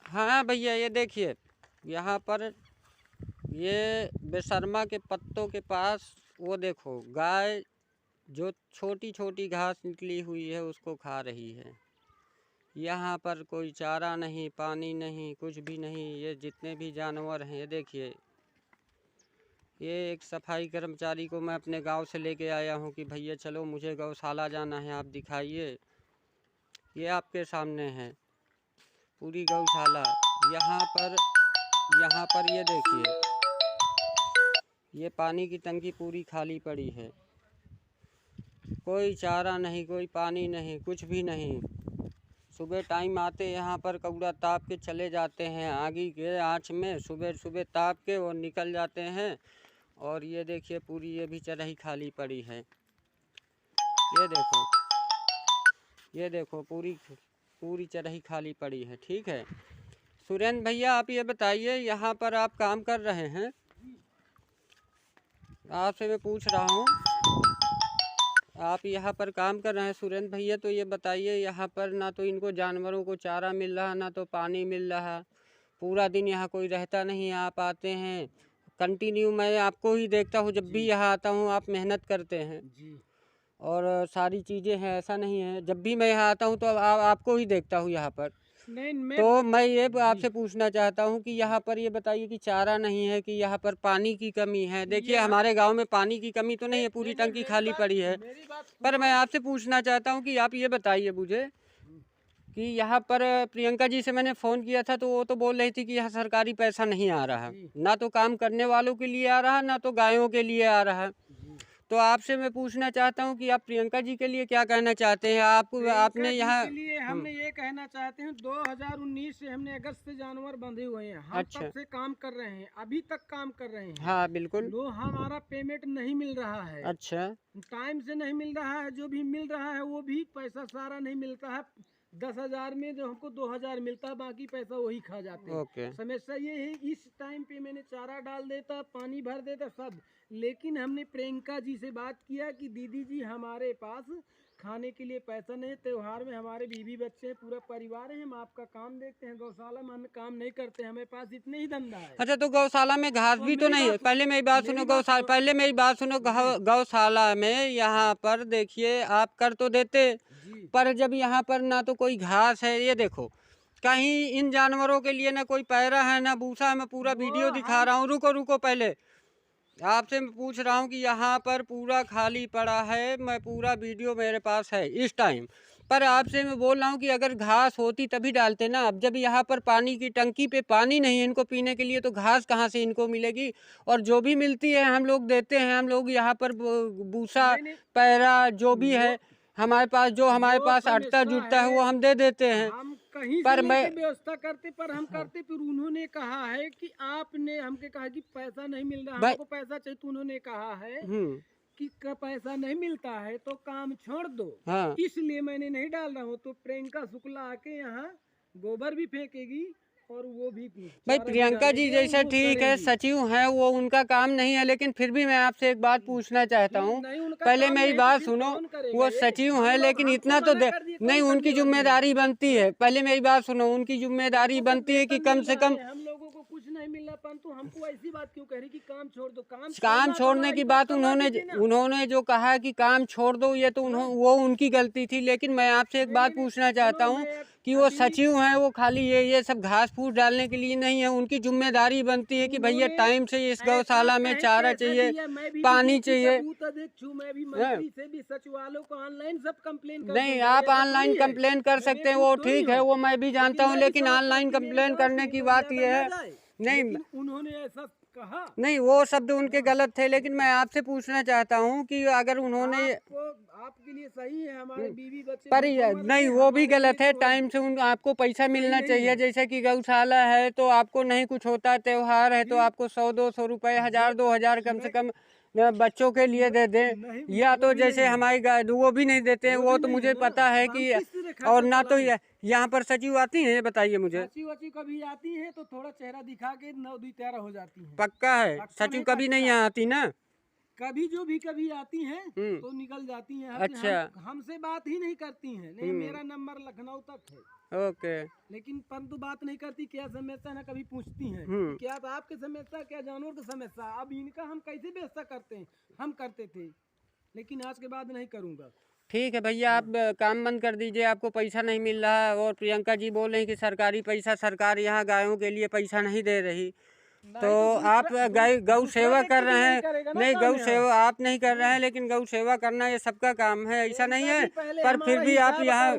हाँ भैया, ये देखिए यहाँ पर ये बेशर्मा के पत्तों के पास वो देखो गाय जो छोटी छोटी घास निकली हुई है उसको खा रही है। यहाँ पर कोई चारा नहीं, पानी नहीं, कुछ भी नहीं। ये जितने भी जानवर हैं, ये देखिए, ये एक सफाई कर्मचारी को मैं अपने गांव से लेके आया हूँ कि भैया चलो मुझे गौशाला जाना है, आप दिखाइए। ये आपके सामने है पूरी गौशाला। यहाँ पर ये देखिए, ये पानी की टंकी पूरी खाली पड़ी है। कोई चारा नहीं, कोई पानी नहीं, कुछ भी नहीं। सुबह टाइम आते यहाँ पर कौड़ा ताप के चले जाते हैं आगी के आँच में, सुबह सुबह ताप के और निकल जाते हैं। और ये देखिए पूरी ये भी चराई खाली पड़ी है। ये देखो पूरी चराई खाली पड़ी है। ठीक है सुरेंद्र भैया, आप ये बताइए, यहाँ पर आप काम कर रहे हैं, आपसे मैं पूछ रहा हूँ, आप यहाँ पर काम कर रहे हैं सुरेंद्र भैया, तो ये बताइए यहाँ पर ना तो इनको जानवरों को चारा मिल रहा, ना तो पानी मिल रहा। पूरा दिन यहाँ कोई रहता नहीं, आप आते हैं कंटिन्यू, मैं आपको ही देखता हूँ जब भी यहाँ आता हूँ, आप मेहनत करते हैं जी। और सारी चीज़ें हैं, ऐसा नहीं है, जब भी मैं यहाँ आता हूँ तो आपको ही देखता हूँ यहाँ पर। तो मैं ये आपसे पूछना चाहता हूँ कि यहाँ पर ये बताइए कि चारा नहीं है कि यहाँ पर पानी की कमी है। देखिए हमारे गांव में पानी की कमी तो नहीं है, पूरी टंकी खाली पड़ी है, पर मैं आपसे पूछना चाहता हूँ कि आप ये बताइए मुझे कि यहाँ पर प्रियंका जी से मैंने फ़ोन किया था तो वो तो बोल रही थी कि यहाँ सरकारी पैसा नहीं आ रहा, ना तो काम करने वालों के लिए आ रहा, ना तो गायों के लिए आ रहा। तो आपसे मैं पूछना चाहता हूँ कि आप प्रियंका जी के लिए क्या कहना चाहते हैं। आपने यहाँ के लिए हमने ये कहना चाहते हैं, 2019 से हमने अगस्त से जानवर बंधे हुए हैं, हम अच्छा। तब से काम कर रहे हैं, अभी तक काम कर रहे हैं। हाँ बिल्कुल। हमारा पेमेंट नहीं मिल रहा है। अच्छा। टाइम से नहीं मिल रहा है, जो भी मिल रहा है वो भी पैसा सारा नहीं मिलता है। 10,000 में जो हमको 2,000 मिलता है, बाकी पैसा वही खा जाते हैं। ओके। समस्या ये है, इस टाइम पे मैंने चारा डाल देता, पानी भर देता सब, लेकिन हमने प्रियंका जी से बात किया कि दीदी जी हमारे पास खाने के लिए पैसा नहीं, त्योहार में हमारे बीवी बच्चे पूरा परिवार है, हम आपका काम देखते हैं, गौशाला में हम काम नहीं करते, हमारे पास इतने ही धंधा है। अच्छा, तो गौशाला में घास भी तो नहीं है। पहले मेरी बात सुनो, गौशाला में यहाँ पर देखिए आप कर तो देते, पर जब यहाँ पर ना तो कोई घास है, ये देखो कहीं इन जानवरों के लिए ना कोई पैरा है ना भूसा है। मैं पूरा वीडियो दिखा रहा हूँ, रुको पहले आपसे मैं पूछ रहा हूँ कि यहाँ पर पूरा खाली पड़ा है, मैं पूरा वीडियो मेरे पास है इस टाइम, पर आपसे मैं बोल रहा हूँ कि अगर घास होती तभी डालते ना। अब जब यहाँ पर पानी की टंकी पे पानी नहीं है इनको पीने के लिए, तो घास कहाँ से इनको मिलेगी। और जो भी मिलती है हम लोग देते हैं, हम लोग यहाँ पर भूसा पैरा जो भी है हमारे पास अटता जुटता है वो हम दे देते हैं। हम कहीं पर से मैं व्यवस्था करते, पर हम करते, फिर उन्होंने कहा है कि आपने हमके कहा कि पैसा नहीं मिल रहा, हमको पैसा चाहिए, तो उन्होंने कहा है कि पैसा नहीं मिलता है तो काम छोड़ दो। हाँ। इसलिए मैंने नहीं डाल रहा हूँ। तो प्रियंका शुक्ला आके यहाँ गोबर भी फेंकेगी और वो भी भाई प्रियंका जी जैसा ठीक है, सचिव हैं, वो उनका काम नहीं है, लेकिन फिर भी मैं आपसे एक बात पूछना चाहता हूँ, पहले मेरी बात सुनो। वो सचिव हैं लेकिन इतना तो नहीं, उनकी जिम्मेदारी बनती है, पहले मेरी बात सुनो, उनकी जिम्मेदारी बनती है कि कम से कम हम लोगों को कुछ नहीं मिल रहा, परंतु हमको ऐसी बात क्यों कह रही कि काम छोड़ दो। काम छोड़ने की बात उन्होंने जो कहा कि काम छोड़ दो, ये तो वो उनकी गलती थी। लेकिन मैं आपसे एक बात पूछना चाहता हूँ कि वो सचिव हैं, वो खाली ये सब घास फूस डालने के लिए नहीं है, उनकी जिम्मेदारी बनती है कि भैया टाइम से इस गौशाला में चारा चाहिए, पानी चाहिए। मैं भी मंत्री से भी सचिवालय को ऑनलाइन सब कंप्लेन नहीं, आप ऑनलाइन कंप्लेन कर सकते हैं, वो ठीक है, वो मैं भी जानता हूँ, लेकिन ऑनलाइन कंप्लेन करने की बात ये है नहीं, उन्होंने ऐसा कहा नहीं, वो शब्द उनके गलत थे। लेकिन मैं आपसे पूछना चाहता हूँ कि अगर उन्होंने आपके लिए सही है, हमारे बीवी बच्चे पर नहीं, वो भी गलत है। टाइम से आपको पैसा मिलना चाहिए। जैसे कि गौशाला है तो आपको नहीं कुछ होता, त्योहार है तो आपको 100-200 रुपये, 1000-2000 कम से कम बच्चों के लिए दे दें, या तो जैसे हमारी वो भी नहीं देते हैं, वो तो मुझे पता है कि। और ना तो यहाँ पर सचिव आती हैं, बताइए मुझे। सचिव कभी आती हैं तो थोड़ा चेहरा दिखा के 9-2 हो जाती हैं। पक्का है, सचिव कभी नहीं आती ना। कभी जो भी कभी आती हैं तो निकल जाती हैं। अच्छा। हमसे बात ही नहीं करती हैं। नहीं, मेरा नंबर लखनऊ तक है। ओके। लेकिन परंतु बात नहीं करती, क्या समस्या ना कभी पूछती हैं क्या आपके समस्या, क्या जानवर की समस्या। अब इनका हम कैसे व्यवस्था करते हैं, हम करते थे लेकिन आज के बाद नहीं करूँगा। ठीक है भैया, आप काम बंद कर दीजिए, आपको पैसा नहीं मिल रहा है। और प्रियंका जी बोल रही कि सरकारी पैसा, सरकार यहाँ गायों के लिए पैसा नहीं दे रही। तो आप गौ सेवा कर रहे हैं। नहीं, गौ सेवा आप नहीं कर रहे हैं, लेकिन गौ सेवा करना ये सबका काम है, ऐसा नहीं है। पर फिर भी आप यहाँ